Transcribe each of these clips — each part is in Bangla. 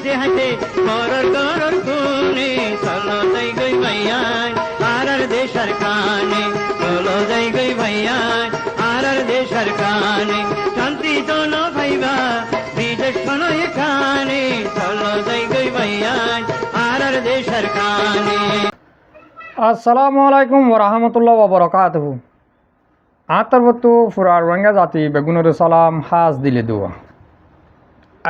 হাসে হাসে করর করর খুনে চলো যাই গই ভাইয়ান আর দেশার কানে চলো যাই গই ভাইয়ান আর দেশার কানে শান্তি তো ন ভাইবা বিদেশ কোনো এখানে চলো যাই গই ভাইয়ান আর দেশার কানে। আসসালামু আলাইকুম ওরহমতুল্লাহ ওবরাকাতুহু। আতরবতু ফুরার রোহিঙ্গা জাতি বেগুনের সালাম হাজ দিলে দুয়া।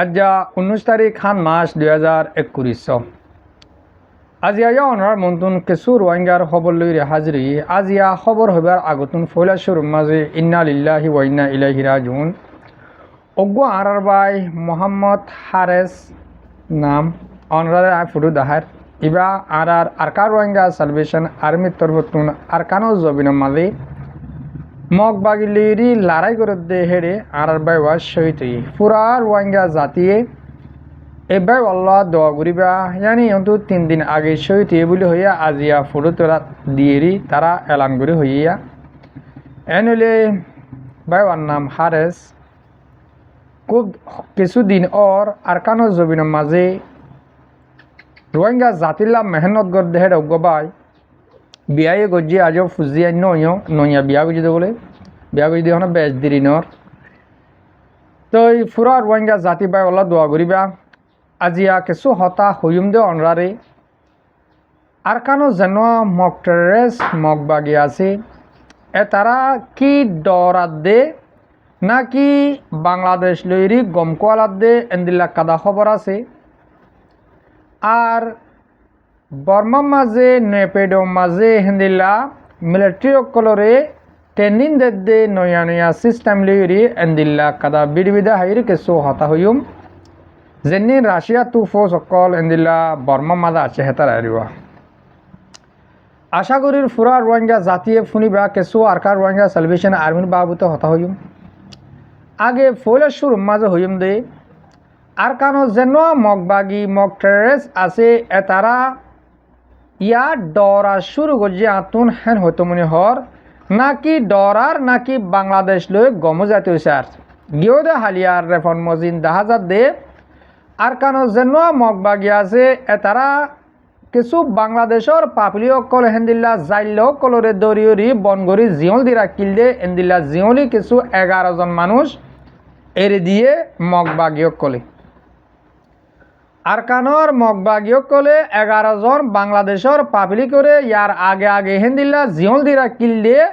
আজ 19 তারিখ খান মাস 2021। আজি অনার মন্তুন কিছু রোহিঙ্গার খবর লইরে হাজিরি। আজিয়া খবর হবার আগতুন ফয়লা শুরুর মাঝে ইন্না লিল্লাহি ওয়া ইন্না ইলাইহি রাজিউন। অজ্ঞ আরার বাই মোহাম্মদ হারেস নাম অনারে ফুটু দাহার ইবা আরার আরকার রোহিঙ্গা সালভেশন আর্মির তরফতুন আরকানো জবিন মাঝে মগ বাগিলিরি লড়াই করে দে হেরে আরার বাই ওয়াজ শহীদ পুরা রোহিঙ্গা জাতিয়ে এবার আল্লাহ দোয়া করিবা জানি অন্তু 3 দিন আগে শহীদ বলে হইয়া আজিয়া ফটো তোলা দিয়েরি তারা এলান করে হইয়া এনলে বাইওয়ার নাম হারেস খুব কিছুদিন ওর আরকানো জবিন মাঝে রোহিঙ্গা জাতিল্লা মেহনত গর দেহের অজ্ঞবাই বিয়ায়ে গজ্জি আজও ফুজিয়া নইয়া বিয়া গুজি দে বলে বিয়া গুজি দিয়ে বেশ দেরি নর তো এই ফুরা রোহিঙ্গা জাতি বাই ওলা দোয়া করিবা আজিয়া কিছু হতা হইম দে অনরারে আর কানো যেন মক টেরেস মক বাগি আছে এ তারা কি ডরাত দে নাকি বাংলাদেশ লইরি গমকোয়ালাত দে এন্দিল্লা কাদা খবর আছে আর বর্মার মাঝে নেপেডো মাঝে হিন্দিল্লা মিলিটারি কলরে ট্রেনিং দে নয়া নয়া সিস্টেম লিরি এন্দিল্লা কাদা বিড়বিদা হাইরে কিছু হতা হইম যেনি রাশিয়া তু ফোর্স অকল এন্দিল্লা বর্মার মাঝে আছে হেতার আরিবা আশা করি ফুরা রোহিঙ্গা জাতিয়ে ফুনিবা কিছু আরকার রোহিঙ্গা সালভেশন আর্মির বাবুতে হতা হইম আগে ফয়লা শুরু মাঝে হইম দে আর কানো যেন মগবাগি মগ টেরেস আছে এ তারা ইয়া ডরা শুরু করছে আতুন হেন হইতো মনে হর নাকি ডরার নাকি বাংলাদেশ লই গম জাতি হয়েছে আর গিয়েও দে হালিয়ার রেফন মজিন দাহাজার দে আর কানো যেন মগবাগি আছে এ তারা কিছু বাংলাদেশের পাপলি অকল হেন্দিল্লা জাইল কলরে দরিয়রি বনগরি জিয়ল দি রাখিল দে এন্দিল্লা জিয়লি কিছু 11 জন মানুষ এরে দিয়ে মগবাগি অকলে আরকানোর মগবাগিও কলে 11 জন বাংলাদেশের পাবলিক করে ইয়ার আগে আগে হেন্দিল্লা জিয়ল দিরা কিল দিয়ে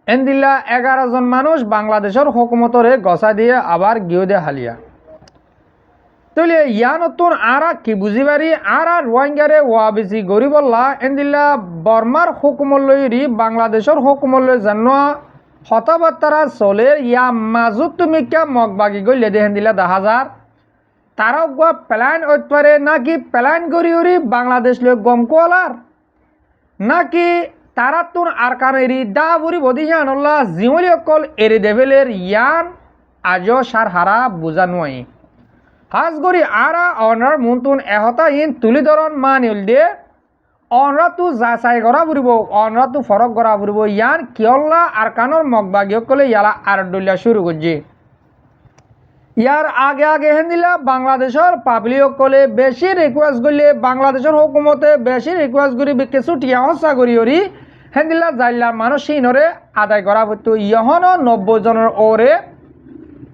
এন্দিল্লা 11 জন মানুষ বাংলাদেশের হুকুমতরে গসা দিয়ে আবার গিয়ে দে হালিয়া তাহলে ইয়া নতুন আরা কি বুঝি পারি আরা রোহিঙ্গারে ওয়া বেশি গরিবল্লা এন্দিল্লা বর্মার হুকুমত লইরি বাংলাদেশের হুকুমত লই জান্ন হতাবার্তারা চলে ইয়া মাজুত তুমি কে মগবাগি গইলে দে হেন্দিল্লা 10,000 তারা প্ল্যান হইতে পারে নাকি প্ল্যান করি উড়ি বাংলাদেশ লোক গমকোয়ালার নাকি তারা তোর আর কারণ এরি দা বুড়ি বদি জানল্লা জিমলি অকল এরি দেবেলের ইয়ান আজও সার হারা বুঝা নয় হাজ করি আরা অনার মন্তুন এহতা ইন তুলি ধরন মানিল দে অনরা তু যাচাই করা ফুরিব অনরা তু ফরক করা ফুরিব ইয়ান কিয়ল্লা আর কানোর মগবাগি অকলে ইয়ালা আর ডলিয়া শুরু করছে ইয়ার আগে আগে হেন্দিলা বাংলাদেশের পাবলিক কলে বেশি রিকোয়েস্ট করলে বাংলাদেশের হুকুমতে বেশি রিকোয়েস্ট করি কিছু টিয়া হসা করি ওরি হেন্দিলা জাইলার মানুষ সিনরে আদায় করা হতো ইহন 90 জনের ওরে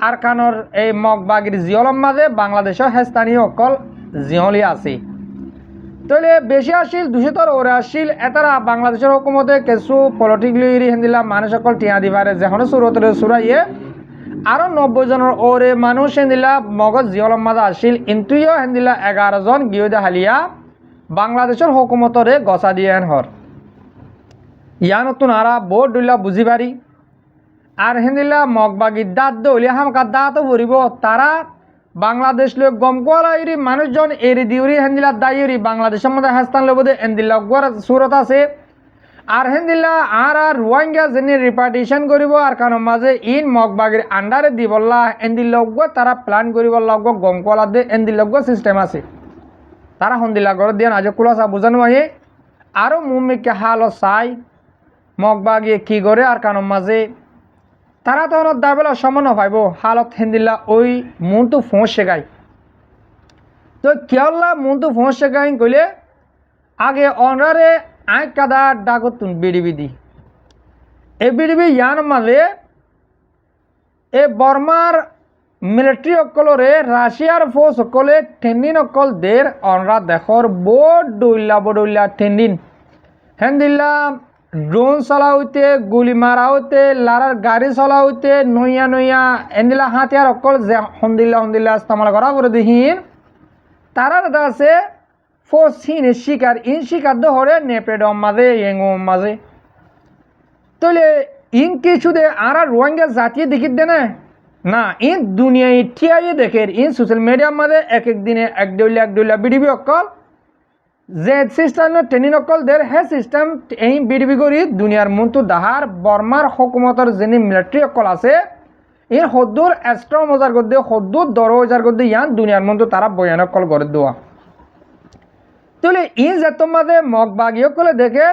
আরকানোর এই মগবাগির জিয়লম মাঝে বাংলাদেশের স্থানীয় অকল জিয়লি আছে তাহলে বেশি আসিল 200 ওরে আসিল এতারা বাংলাদেশের হুকুমতে কিছু পলিটিক্যালি হেন্দিলা মানুষ অকল টিয়া দিবারে যেখানে সুরতরে সুরাইয়ে আরো 90 জনের ওরে মানুষ হেন্দিলা মগজ জিয়লম মাঝে আসিল ইন্তুইও হেন্দিলা 11 জন গিয়ে হালিয়া বাংলাদেশের হুকুমতরে গসা দিয়ে হর ইয়া নতুন আরা বোর্ড দুইলা বুঝি পারি আর হেন্দিলা মগবাগি দাঁত দলিয়া হামকা দাঁতও ভরিব তারা বাংলাদেশ লোক গমকোয়ালা ইরি মানুষজন এরি দিউরি হেন্দিলা দায়ুরি বাংলাদেশের মধ্যে হাস্তান লবদে এন্দিলা সুরত আছে আর হেন্দিল্লা আর রোহিঙ্গা যেনি রিপার্টিশন করিব আর কারণ মাঝে ইন মগবাগির আন্ডারে দিবল্লা এন্দিল্লগ তারা প্ল্যান করিব লগ গমকলা দে এন্দিল্লগ সিস্টেম আছে তারা হন্দিল্লা ঘর দিয়ে আজ কুলাসা বুঝানো আহে আরও মুমিকে হাল চাই মগবাগিয়ে কি করে আর কারণ মাঝে তারা তখন দাবেলা সমান পাইব হালত হেন্দিল্লা ওই মনটো ফোঁস শেখায় তো কেয়াল্লা মন্তু ফোঁসে গাইন কইলে আগে অনরারে আই কাদা ডাকতুন বিডিবি দি এ বিডিবি ইয়ান মালে এ বর্মার মিলিটারি অকলরে রাশিয়ার ফৌজ সকলে ঠেন্ডিন অকল দের অনরা দেশর বডইলা ঠেন্ডিন হেন্দিল্লা ড্রোন চলাওতে গুলি মারাওতে লারার গাড়ি চলাওতে নইয়া এন্দিলা হাতিয়ার অকল যে হন্দিল্লা ইস্তেমাল করা করে দিহিন তারার দাসে ফৌজ হিনে শিকার ইন শিকার দহরে নেপেডম মাঝে এঙ্গম মাঝে তাহলে ইন কিছু দে আর রোহিঙ্গা জাতীয় দেখিত দে না ইন দুনিয়ায় ঠিয়াই দেখে ইন সোশ্যাল মিডিয়ার মাঝে এক দিনে এক ডইলা বিডিবি অকল যে সিস্টেম ট্রেনিং অকল দের হে সিস্টেম এই বিডিবি করি দুনিয়ার মন্তু দাহার বর্মার হকুমতর যে মিলিটারি অকল আছে ইন সদ্দুর এক্সট্রা মজার গদ্দে সদ্দুর 10,000 গদ্দে ইয়ান দুনিয়ার মন্তু তারা বয়ান অকল করে দেওয়া তাহলে ইন যেত মাঝে মগবাগী অকলে দেখে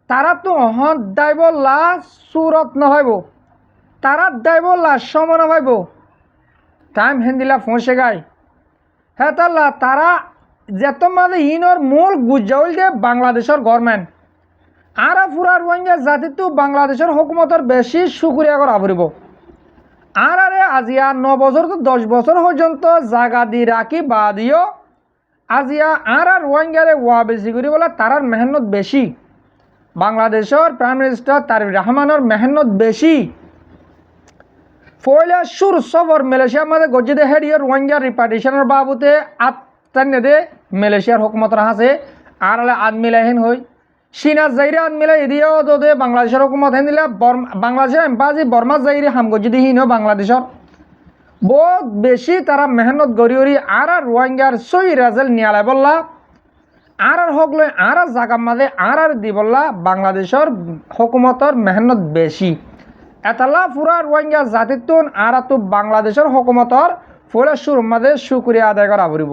তারা তো অহন দাইবল্লা সুরত নহব তারা দাইবল্লা সম নহব টাইম হেন্দিলা ফোঁসে গাই হ্যাঁ তাল্লা তারা যেত মাঝে ইনর মূল গুজাউল যে বাংলাদেশের গভর্নমেন্ট আর পুরা রোহিঙ্গা জাতি তো বাংলাদেশের হুকুমতর বেশি সুক্রিয়া করা ফুরিব আর আজিয়া 9 বছর তো 10 বছর পর্যন্ত জাগা দি রাখি বাদিও আজিয়া আর রোহিঙ্গারে ওয়া বেশি করি বলে তারার মেহনত বেশি বাংলাদেশের প্রাইম মিনিস্টার তারিক রহমানের মেহনত বেশি ফয়লা সুর সফর মালয়েশিয়ার মাঝে গজ্জে দে হেডিও রোহিঙ্গা রিপার্টিশনের বাবুতে আত্মান্নে দে মালয়েশিয়ার হুকুমতর হাসে আর আদমিলাহীন হই চীনা জাইরে আদমিলা এদিয়েও দে বাংলাদেশের হুকুমত হেন দিলে বাংলাদেশের এম্বাসি বর্মা জাইরে হাম গজ্জে দিহীন বাংলাদেশের বহুত বেশি তারা মেহনত গড়ি আর রোহিঙ্গার সই রেজাল্ট নিয়ালাই বললা আর হক লই আর জায়গা মাঝে আর দিবল্লা বাংলাদেশের হুকুমতর মেহনত বেশি এতালা পুরা রোহিঙ্গা জাতিতুন আর তো বাংলাদেশের হুকুমতর ফলে সুর মাঝে শুক্রিয়া আদায় করা পড়ব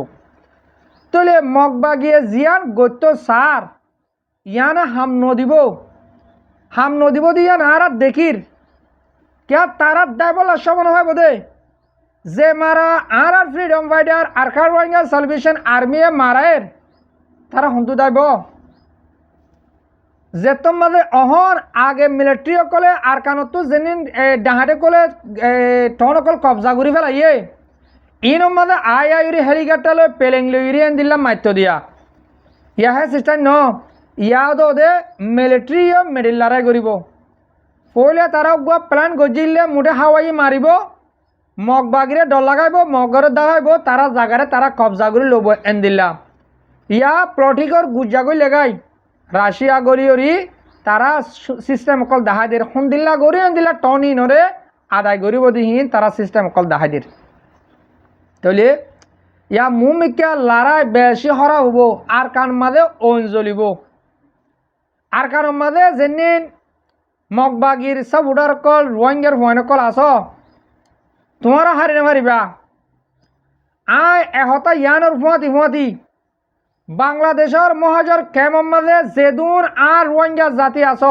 তাহলে মগবাগিয়ে জিয়ান গত্য সার ইয়ানা হাম নদিব দিয়ান আর দেখির কে তারা দায়বল্লা সমান হয় বোধে যে মারা আর ফ্রিডম ফাইটার আর রোহিঙ্গা সালভেশন আর্মি মারায়ের তারা হন্তু দাইব যেতম মাঝে অহন আগে মিলিটারি অকলে আর কানত যেন ডাহাটে কলে টন অকল কবজা করি ফেলাইয়ে ইনম মাঝে আইরি হেলিকপ্টার লই পেলেং লইরি এন দিলাম মাত্য দিয়া ইয়াহে সিস্টেম ন ইয়াদ দে মিলিটারি মেডিল লড়াই করিব পইলে তারা প্ল্যান গজিলে মুঠে হাওয়াই মারিব মগবাগিরে ডর লাগাইব মগরে দাগাইব তারা জাগারে তারা কবজা করে লব এন দিলাম ইয়া প্লটিকর গুজাগই লেগাই রাশিয়া গড়ি তারা সিস্টেম অকল দাহাইদের হন্দিল্লা গড়ি দিলা টনি নরে আদায় গরিব দিহীন তারা সিস্টেম অকল দাহাইদের তাহলে ইয়া মুমিকা লড়াই বেশি হরা হব আর কান মাঝে ওন জ্বলিব আর কান মাঝে যেন মগবাগির সব উডার কল রোহিঙ্গার হুয়ান কল আস তোমারা হারি নামারিবা আয় এহতা ইয়ানোর ফুয়াতি বাংলাদেশের মহাজর কেমন মাঝে যেদুন আর রোহিঙ্গা জাতি আস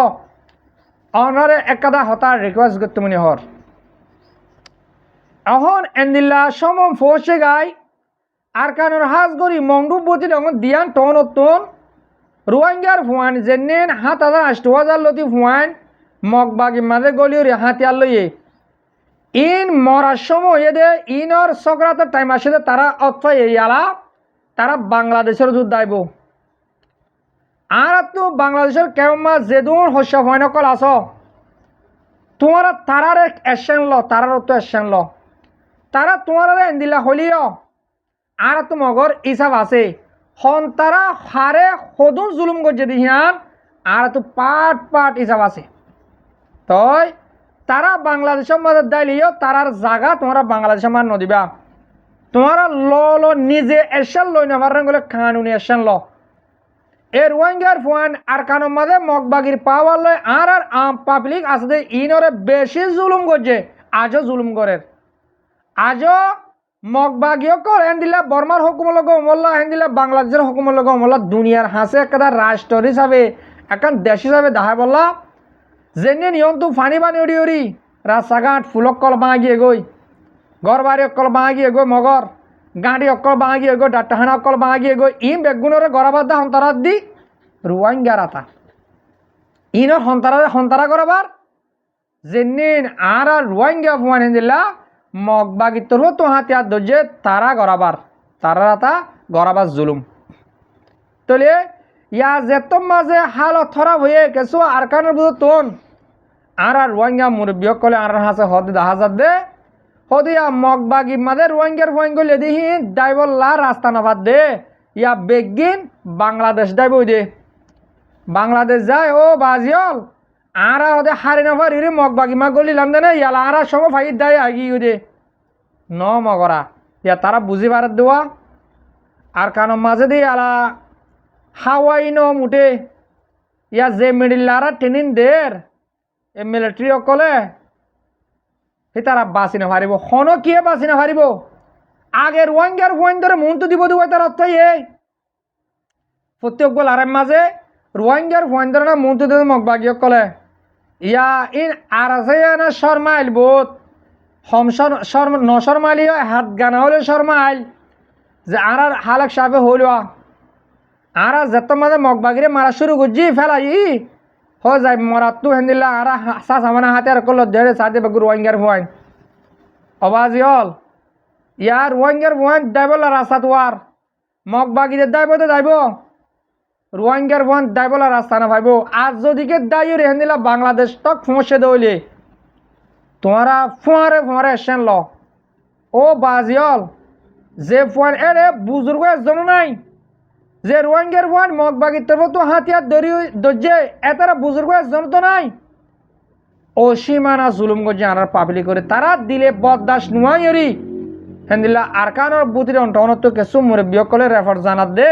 অনারে একাদা হতার রিকোয়েস্ট করতে মনে হর এখন এন্দিল্লা সমম ফোসে গাই আর কানোর হাজ গড়ি মংডুব বতি তখন দিয়ান টন রোহিঙ্গার ফুয়ান যেন 7,000-8,000 লতি ফুয়ান মগবাগি মাঝে গলিওরি হাতিয়ার লইয়ে ইন মরার সময় দে ইনর সকরাতের টাইম আসে তারা অর্থ ইয়ালা তারা বাংলাদেশের যুদ্ধ আইব আর তো বাংলাদেশের কেমন যেদুন শস্য ভয়নকল আস তোমার তারার অ্যাকশন ল তারার তো অ্যাকশন ল তারা তোমার এন্দিলা হলিও আর তো মগর হিসাব আছে হন তারা হারে সদুন জুলুম করছে দিহিয়ান আর তো পাট হিসাব আছে তই তারা বাংলাদেশের মাঝে দাইলিও তারার জায়গা তোমরা বাংলাদেশের মাঝে নদিবা তোমারা ল নিজে অ্যাকশন লই নেবার গেলে কানুনি অ্যাকশন ল এর রোহিঙ্গার ফুয়ান আর কানুন মাঝে মগবাগির পাওয়ার লয় আর আম পাবলিক আসতে ইনরে বেশি জুলুম করছে আজও জুলুম করে আজও মগবাগিও কর হেন দিলা বর্মার হুকুমের লগে অমল্লা হেন দিলা বাংলাদেশের হুকুমের লগে অমল্লা দুনিয়ার হাসে একটা রাষ্ট্র হিসাবে এখন দেশ হিসাবে দেখা বললা যেনে নিয়ম তো ফানি বানি উড়ি রাস্তাঘাট ফুলক কল বাঁগিয়ে গই ঘর বাড়ি কল বাঁগিয়ে গই মগর গাঁটি অকল বাঙা গিয়ে গো ডাক্তাহানা অকল বাঙা গিয়ে গো ই বেগুনরে গড়াবার দা হন্তারাত দি রোহিঙ্গা রাতা ইনর হন্তারা গড়াবার যেনিন আর রোহিঙ্গা ফুয়ান হিন্দিল্লা মগবাগি তোর তো হাতিয়ার দর্জে তারা গড়াবার তারা রাতা গড়াবার জুলুম তলে ইয়া যেতম মাঝে হালত থরা হয়ে কেসো আর কানের বুঝো তোন আর রোহিঙ্গা মুরব্বী কলে আর হাসে হদে দাহাজার দে হদিয়া মগবাগি মাঝে রোহিঙ্গার ফুয়াঙ্গল এদিহি ডাইবল্লা রাস্তা নাবাদ দে ইয়া বেগিন বাংলাদেশ ডাইব দে বাংলাদেশ যায় ও বাজিয়ল আরা হদে হারি না ফারি মগবাগি মা গলিলাম দে না ইয়ালা আরা সঙ্গ ফাই দায় আগি দে ন মগরা ইয়া তারা বুঝি পারার দেওয়া আর কানো মাঝে দিয়ে আলা হাওয়াই ন মুটে ইয়া যে মিডিলারা ট্রেনিং দের এ মিলিটারি অকলে সে তারা বাঁচি না পারিব হন কিয়ে বাঁচি না পারিব আগের ওয়াঙ্গার ওয়াইন ধরে মনটো দিব দিব তার অর্থ এই প্রত্যেক বল আরাম মাঝে রোহিঙ্গার ওয়াইন ধরে না মনটো দিব মগবাগি অকলে ইয়া ইন আর আছে না শর্মা আইল বোধ হম নশর্মালি হাত গানা হলে শর্মা আইল যে আর হালাক সাপে হইল আর যেত মাঝে মগবাগিরে মারা শুরু করছি ফেলাই হ যাই মরাত হেন্দিল্লা আর সাস আমার হাতে আর কল দেড়ে সাথে বেগু রোহিঙ্গার ভুয়াইন অবাজি হল ইয়ার রোহিঙ্গার ভুয়াইন দাইবলা রাস্তা তোয়ার মগবাগিরে দাইব তো দাইব রোহিঙ্গার ভুয়াইন দাইবলা রাস্তা না ভাইব আজ যদিকে দাইও রে হেন্দিল্লা বাংলাদেশ তক ফোঁসে দইলে তোমারা ফুঁয়ারে এসেন ল ও বাজি হল যে ফুয়ান এরে বুজুর্গ একজন নাই যে রোহিঙ্গার ওয়ান মগবাগির তরফ তো হাতিয়ার দর্জে এতারা বুজুর্গ একজন তো নাই ও সীমানা জুলুম গজে আনার পাবলি করে তারা দিলে বদাস নুয়াইরি হেন্দিল্লা আরকানোর বুতির অন্টনত কেসু মুরব্বী কলে রেফার জানাত দে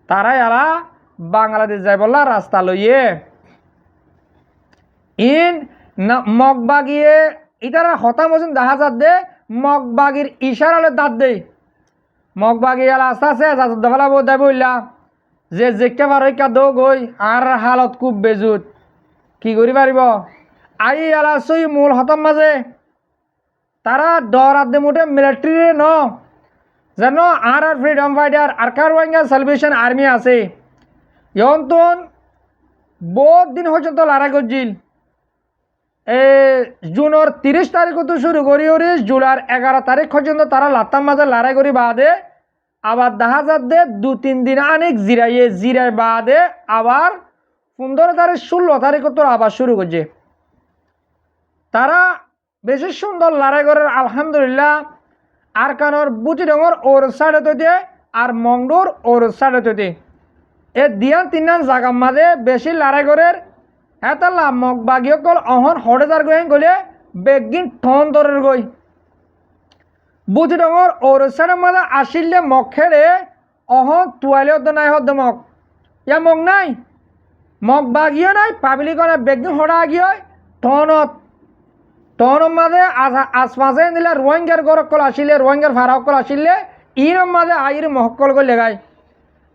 তারাই আলা বাংলাদেশ যাই বললা রাস্তা লইয়ে ইন মগবাগিয়ে ইতারা হতাম বসেন দেখা যাত দে মগবাগির ইশারালে দাঁত দে মগবাগি এলা আস্তে আস্তে যাত দেখালা বো দেব যে যেকে পারৈকা দৌ গই আর হালত খুব বেজুত কি করি পারিব আই এলা সই মূল হতম মাঝে তারা ডর আদে মুঠে মিলিটারি ন যেন আর ফ্রিডম ফাইটার আর রোহিঙ্গা সালভেশন আর্মি আছে ইয়ন্তন বহুত দিন পর্যন্ত লড়াই করছিল জুনের 30 তারিখ তো শুরু করি জুলাইয়ের 11 তারিখ পর্যন্ত তারা লাতাম মাঝে লড়াই করি বাদে আবার দেখা যাচ্ছে 2-3 দিন অনেক জিরাই বাদে আবার 15 তারিখ 16 তারিখ তো আবার শুরু করছে তারা বেশি সুন্দর লড়াই করে আলহামদুলিল্লাহ আর কানোর বুটি ডঙর ওর সাইডে তৈতে আর মংডুর ওর সাইডে তৈতে এ দিয়ান তিনান জাগার মাঝে বেশি লড়াই করে হেতাল্লা মগবাগিয়কল অহন হড়েদার গই গলে বেগিন ঠন দরের গই বুঝি ডঙর ওরসানের মাঝে আসিলে মগ খেড়ে অহন তুয়ালে হদ নাই হদ মগ ইয়া মগ নাই মগবাগিও নাই পাবলিক না বেগিন হড়া গিয়ে টনৰ মাঝে আশপাশে দিলে রোহিঙ্গার গরকল আসিলে রোহিঙ্গার ভাড়াকল আসিলে ইনর মাঝে আইর মহকল গই লেগাই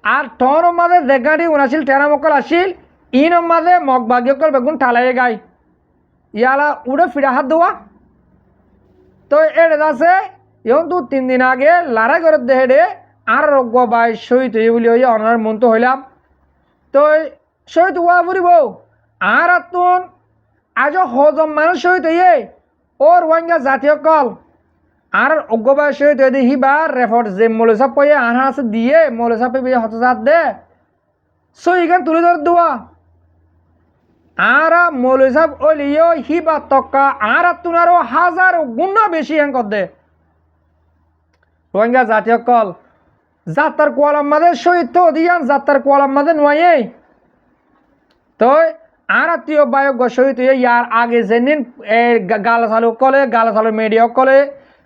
আর টনৰ মাঝে দেখাটি উনাছিল টেরামকল আসিল ইনর মাঝে মগবাগিয়কল বেগুন ঠালাই গাই ইয়ালা উড়ে ফিরা হাত দেওয়া তো এটা আছে এবং তো 3 দিন আগে লড়াই করে দেহে আর রোগ বাই শহীদ হয়ে বলি হইয়া অনার মন তো হইলাম তো শহীদ হওয়া ফুরিব আর তুন আজ হজম মানুষ শহীদ হইয়ে ও রোহিঙ্গা জাতীয় কল আর অজ্ঞবাই শহীদ হয়ে দেখি বা রেফর যে মৌলসাপ পয়ে আনা আছে দিয়ে মৌলসাপ পেয়ে হতজাত দে সইখান তুলে ধর দেওয়া আর মৌলসাপ ওলিও হিবা তক্কা আর তুনারও হাজার গুণা বেশি হ্যাঁ কর দে রোহিঙ্গা জাতীয় কল যাত্রার কোয়ালাম মাঝে শহীদ তো দিয়ান যাত্রার কোয়ালাম মাঝে নয় তো আর আত্মীয় বায়ক শহীদ হয়ে ইয়ার আগে যেদিন গালাসালু কলে গালাসালু মিডিয়া কলে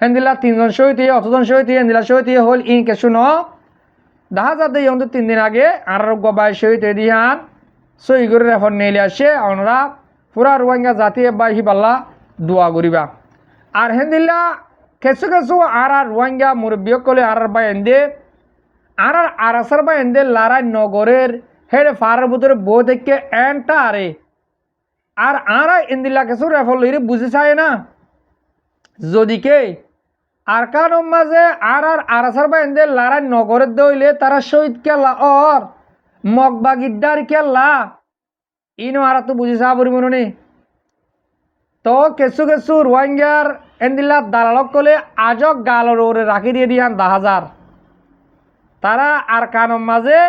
হেন্দিলা 3 জন শহীদ হয়ে অতজন শহীদ হয়ে হেন্দিলা শহীদ হয়ে হল ইন কেসু ন দেখা যাতে ইয়ন্তু 3 দিন আগে আর বাই শহীদ হয়ে দিয়ান সই করে রেফর নিয়ে আসে আমরা পুরা রোহিঙ্গা জাতি বাই হিবাল্লা দোয়া করিবা আর হেন্দিলা কেসু কেসু আর রোহিঙ্গা মুরব্বী কলে আর বাই এন্দে আর আসার বাই এন্দে লড়াই নগরের হেডে ফারের ভিতরে বউ থেকে এনটা আরে আর ইন্দিল্লা কিছু রেফল লইরে বুঝে চায় না যদি কে আরকানোর মাঝে আর আরাসার বাইন্দে লারাই নগরের দইলে তারা শহীদ কেলা অর মগবাগিদ্দার কেলা ইনো আর তো বুঝি সাবরি মনে তো কেসু কেসু রোহিঙ্গার এন্দিল্লা দালালক কলে আজক গালর ওরে রাখি দিয়ে দিয়ান 10,000 তারা আরকানোর মাঝে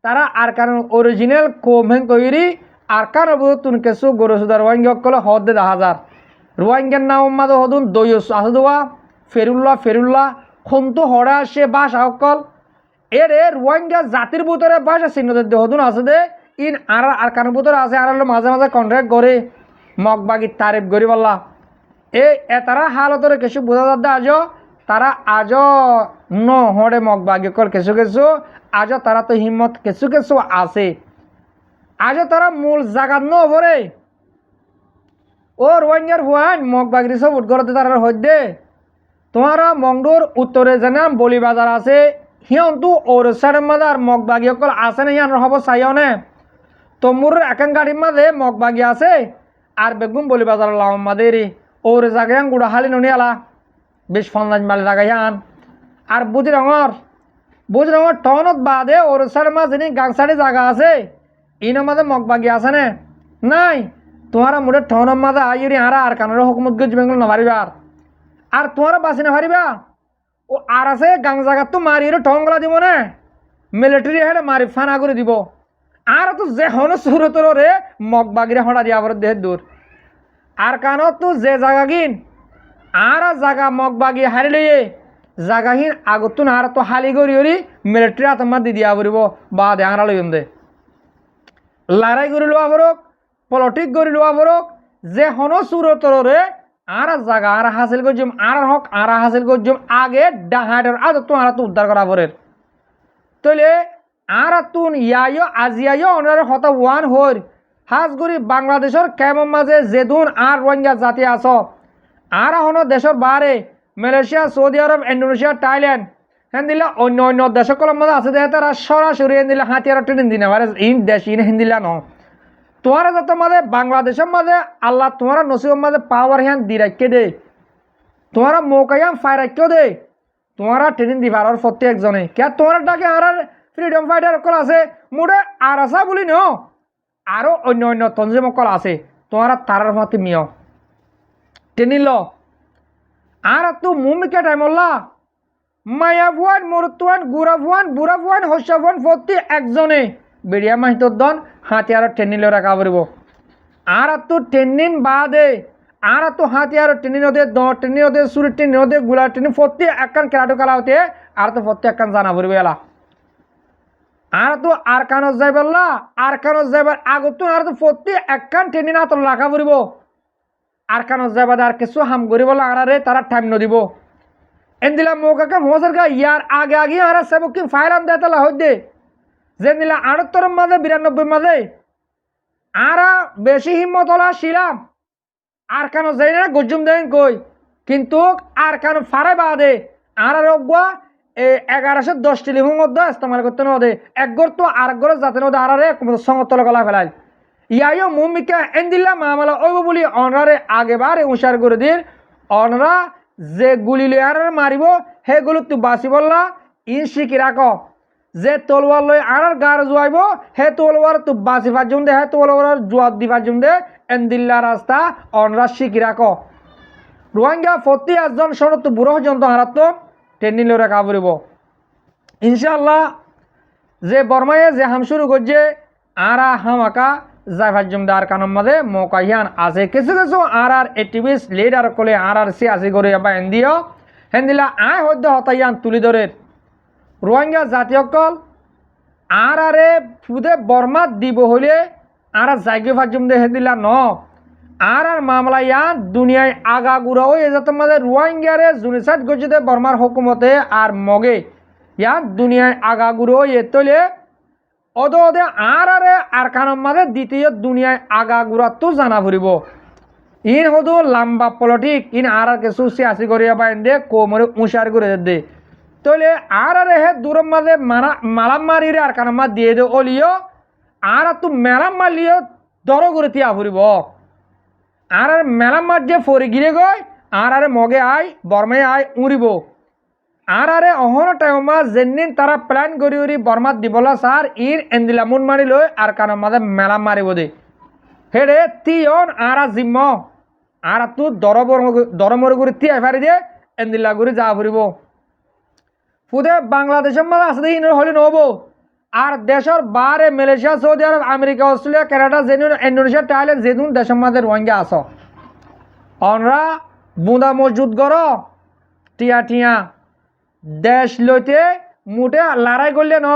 তারা আরকানোর অরিজিনাল কোমেন কইরি আরকানোর বুতুন কেসু গরসুদার রোহিঙ্গা কলে হদ দে 10,000 রোহিঙ্গার নাম মাঝে হদুন দইস আছে দোয়া ফেরুল্লাহ খন্তু হড়া সে ভাষা সকল এরে রোহিঙ্গা জাতির ভিতরে ভাষা চিহ্নদের হদুন আছে দে ইন আর আরকানোর ভিতরে আছে আর মাঝে মাঝে কন্ট্রাক্ট করে মগবাগি তারিফ করি বললা তারা হালতরে কিছু বোঝা যাচ্ছে আজ তারা আজ ন হড়ে মগবাগি কল কিছু কিছু আজ তারা তো হিম্মত কিছু কিছু আছে আজ তারা মূল জাগাত ন ভরে ও রোহিঙ্গার হুয়ান মগবাগি সব উদ্গরতে তারা হইদে তোমারা মংডুর উত্তরে জানাম বলি বাজার আছে হিয়ন্তু ওর সাইডের মাঝে আর মগবাগি অকল আছে না ইয়ান হব চাইও নে তমুর একান গাড়ির মাঝে মগবাগি আছে আর বেগুম বলি বাজার লাম মাদেরি ওর জায়গায় গুড়া হালি ননিয়ালা বেশ ফন্দাজ মালে জায়গায় আর বুঝি রঙর টনত বাদে ওর সাইডের মাঝে গাং সাইডে জায়গা আছে ইনের মাঝে মগবাগি আছে না নাই তোমারা মোটে টনের মাঝে আইরি হারা আর কানের হুকুমত গজ বেঙ্গল নামারিবার আর তোমারা বাঁচি না পারিবা ও আর আছে গাং জায়গাত তো মারি টঙ্গলা দিব না মিলিটারি হেডে মারি ফানা করে দিব আর তো যে হন সুরতরে মগবাগিরে হড়া দিয়া বড় দেহ দূর আর কানত তো যে জায়গা গিন আর জায়গা মগবাগি হারি লইয়ে জায়গাহীন আগতুন আর তো হালি করি মিলিটারি আতমার দি দিয়া পড়ব বা দে আঙরা লইম দে লড়াই করে লোয়া পড়ক পলিটিক করে লোয়া পড়ক যে হন সুরতরে আর জায়গা আর হাসিল করছুম আর হক আর হাসিল করছুম আগে ডাহাটের আজ তো আর তো উদ্ধার করা পড়ের তইলে আর তুন ইয়াইও আজিয়াইও ওনার হতা ওয়ান হর হাজগুড়ি বাংলাদেশের কেমন মাঝে যেদুন আর রোহিঙ্গা জাতি আস আর হন দেশের বারে মালয়েশিয়া সৌদি আরব ইন্দোনেশিয়া থাইল্যান্ড হ্যাঁ দিলে অন্য অন্য দেশকলের মাঝে আছে দেখে তারা সরাসরি দিলে হাতিয়ার ট্রেন দিন ইন দেশ ইন হিন্দিলা ন তোমারা যত মাঝে বাংলাদেশের মাঝে আল্লাহ তোমার নসিবের মাঝে পাওয়ার হ্যান দি রাখকে দে তোমারা মৌকাইয়াম ফাই রাখকেও দে তোমারা ট্রেনিং দিবার আর প্রত্যেকজনে কে তোমার ডাকে আর ফ্রিডম ফাইটার অকল আছে মোটে আর আসা বলি ন আরও অন্য অন্য তঞ্জিম অকল আছে তোমারা তারার মতে মিয় ট্রেনিং ল আর তো মুমিকে টাইমল্লা মায়া ভুয়ান মরুতুয়ান গুড়া ভুয়ান বুড়া ভুয়ান হস্যা ভুয়ান প্রতি একজনে বেড়িয়া মাহিতর দন হাতিয়ার ট্রেনিং রাখা পড়ব আর তো ট্রেনিং বাদে আর তো হাতিয়ার ট্রেনিং ওদের ট্রেনিং ওদের সুরের ট্রেনিং ওদের গুলা ট্রেনিং প্রতি একখান কেরাটো খেলা হতে আর তো প্রত্যেক একখান জানা পড়বে এলা আর তো আর কানত যাইবাল্লা আর কানত যাইবার আগত আর তো প্রতি একখান ট্রেনিং হাত রাখা পড়ব আর কানত যাইবার আর কিছু হাম করিব আরে তারা টাইম নদিব এন দিলা মৌকাকে মহাসের গা ইয়ার আগে আগে আর সেবক কি ফাইলাম দেয় তালা হইতে যে দিলা 78 মাঝে 92 মাঝে আর বেশি হিম্মত হলা শিলাম আর কেন যাই না গজুম দেন কই কিন্তু আর কেন ফারে বাদে আর রোগা 1110 টেলিফোন মধ্যে ইস্তেমাল করতে নদে একগর তো আর একগর যাতে নদে আর সংগতল গলা ফেলাই ইয়াইও মুমিকা এন দিলা মামলা ওইব বলি অনারে আগেবারে উষার করে দিন অনরা যে গুলি লই আর মারিব সেগুলো তুই বাঁচি বললা ইন শিখি রাখ যে তলোয়ার লই আর গার জোয়াইব হে তলোয়ার তুই বাঁচি ফাজুম দে হে তলোয়ার জোয়াব দি ফাজুম দে এন দিল্লা রাস্তা অনরা শিখি রাখ রোহিঙ্গা প্রতি একজন সরত বুড়ো পর্যন্ত হারাত ট্রেনিং লই রাখা পড়ব ইনশাআল্লাহ যে বর্মায়ে যে হাম শুরু করছে আর হামাকা যাই ফাজুমদার কানম মাঝে মৌকাহিয়ান আছে কিছু কিছু আর এটিভিস লিডার কলে আর সি আসি করে বা এন্দিও হেন্দিলা আয় হদ্য হতাইয়ান তুলি ধরে রোহিঙ্গা জাতীয়কল আর আরে ফুদে বর্মাত দিব হইলে আর জায়গা ফাজুম দে হেন্দিলা ন আর মামলা ইয়ান দুনিয়ায় আগা গুড়া ওই যাতে মাঝে রোহিঙ্গারে জুনিসাইড গজিতে বর্মার হুকুমতে আর মগে ইয়ান দুনিয়ায় আগা গুড়ো এ তৈলে ওদে ওদে আর কানম মাঝে দ্বিতীয় দুনিয়ায় আগা গুড়া তো জানা ফুরিব ইন হদু লম্বা পলিটিক ইন আর কিছু সিয়াসি করিয়া বা দে কোমরে উঁচার করে দে তৈলে আর হে দূরের মাঝে মালাম মারি আর কানম মা দিয়ে দে ওলিও আর তো মেলাম মারলিও দর করে তিয়া ফুরিব আর মেলাম মার যে ফরি গিরে গই আরে মগে আয় বর্মায় আয় উড়িব আরে অহন টাইমা যেদিন তারা প্ল্যান করি উড়ি বর্মাত দিবলা স্যার ইর এন্দিলা মুন মারি লই আর কারণ মাঝে মেলা মারিব দে হেডে তিয়ন আরা জিম্ম আর তু দরমর করে তি আইফারি দিয়ে এন্দিলা করে যা ফুরিব ফুদে বাংলাদেশের মাঝে আসতে ইনের হলে নহব আর দেশের বারে মালয়েশিয়া সৌদি আরব আমেরিকা অস্ট্রেলিয়া কানাডা যেন ইন্দোনেশিয়া থাইল্যান্ড যেদিন দেশের মাঝে রোহিঙ্গা আস অনরা বুঁদা মজুদ গর টিয়া টিয়া দেশ লইতে মুঠে লড়াই করলে ন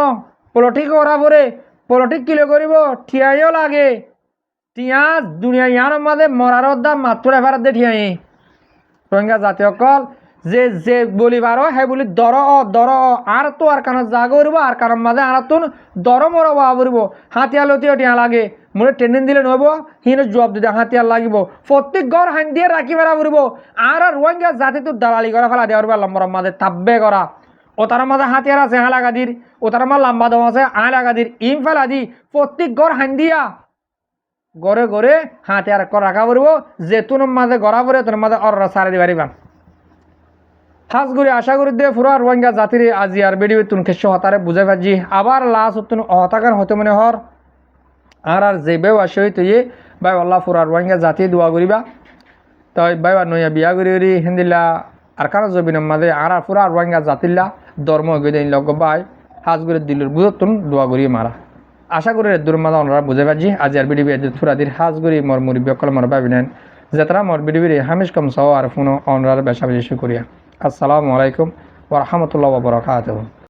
পলিটিক করা পরে পলিটিক কিলো করিব ঠিয়াইও লাগে টিয়া দুনিয়া ইয়ার মাঝে মরার দাম মাত্র এবার দে ঠিয়াই রোহিঙ্গা জাতীয় কল যে যে বলিবার হে বলি দর আর তো আর কারণ যা করব আর কারণ মাঝে আর তো দর মর বা করব হাতিয়ার লতিও টিয়া লাগে মোটে ট্রেনিং দিলে নহব হিনো জবাব দিতে হাতিয়ার লাগিব প্রত্যেক ঘর হান দিয়ে রাখি বেড়া করব আর রোহিঙ্গা জাতি তো দালালি করা ফেলা দেওয়ার বা লম্বর মাঝে তাব্বে করা ও তার মাঝে হাতিয়ার আছে হা লাগাদির ও তার মাঝে লম্বা দেওয়া আছে আ লাগাদির ইম ফেলা দি প্রত্যেক ঘর হান দিয়া গড়ে গড়ে হাতিয়ার রাখা করব যে তোর মাঝে গড়া পরে তোর মাঝে অর সারে দিবারিবা হাজ করে আশা করি দিয়ে পুরা রোহিঙ্গা জাতির আজি আর বেড়ি তুন খেস হতারে বুঝে পাচ্ছি আবার লাশ তুন হতাকার হতে মনে হর আর যে বেও আসে হইতে ইয়ে বাই আল্লাহ পুরা রোহিঙ্গা জাতি দোয়া করিবা তাই বাই নইয়া বিয়া করি হিন্দিলা আর কারো জবিন মাঝে আর পুরা রোহিঙ্গা জাতিল্লা ধর্ম গেদিন লগ বাই হাজ করে দিলুর বুঝত তুন দোয়া করিয়ে মারা আশা করি দূর মাঝে ওনারা বুঝে পাচ্ছি আজি আর বেড়ি থুরাদির হাজ করি মর মুড়ি বিকল মর পাবিনেন যেতারা মর বেড়ি হামিশ কম সহ আর ফোন অনরার বেশা বেশি করিয়া আসসালামু আলাইকুম ওয়া রাহমাতুল্লাহি ওয়া বারাকাতুহু।